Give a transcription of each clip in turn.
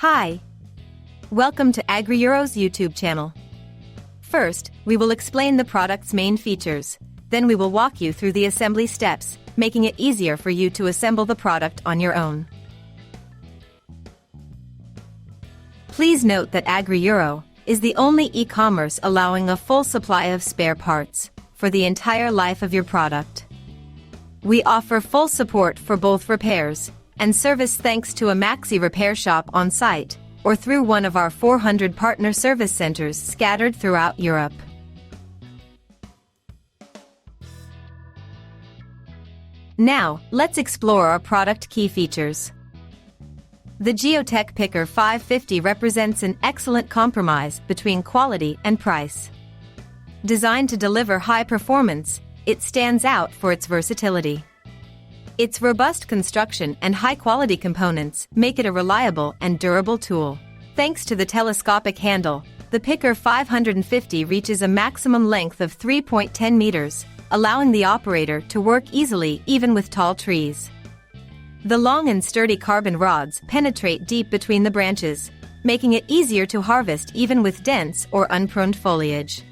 Hi! Welcome to AgriEuro's YouTube channel. First, we will explain the product's main features. Then we will walk you through the assembly steps, making it easier for you to assemble the product on your own. Please note that AgriEuro is the only e-commerce allowing a full supply of spare parts for the entire life of your product. We offer full support for both repairs and service thanks to a Maxi repair shop on site or through one of our 400 partner service centers scattered throughout Europe. Now, let's explore our product key features. The GeoTech Picker 550 represents an excellent compromise between quality and price. Designed to deliver high performance, it stands out for its versatility. Its robust construction and high-quality components make it a reliable and durable tool. Thanks to the telescopic handle, the Picker 550 reaches a maximum length of 3.10 meters, allowing the operator to work easily even with tall trees. The long and sturdy carbon rods penetrate deep between the branches, making it easier to harvest even with dense or unpruned foliage.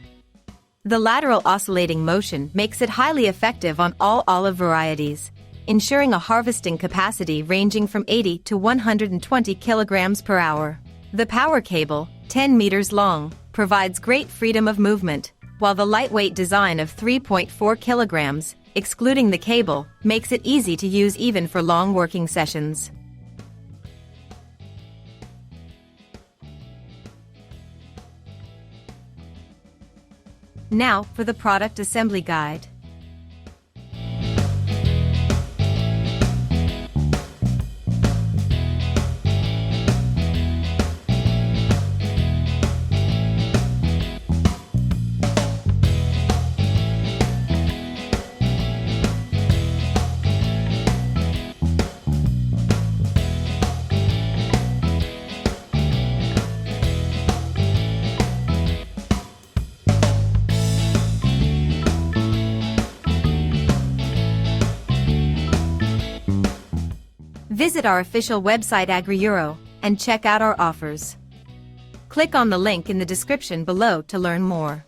The lateral oscillating motion makes it highly effective on all olive varieties, ensuring a harvesting capacity ranging from 80 to 120 kilograms per hour. The power cable, 10 meters long, provides great freedom of movement, while the lightweight design of 3.4 kilograms, excluding the cable, makes it easy to use even for long working sessions. Now for the product assembly guide. Visit our official website AgriEuro and check out our offers. Click on the link in the description below to learn more.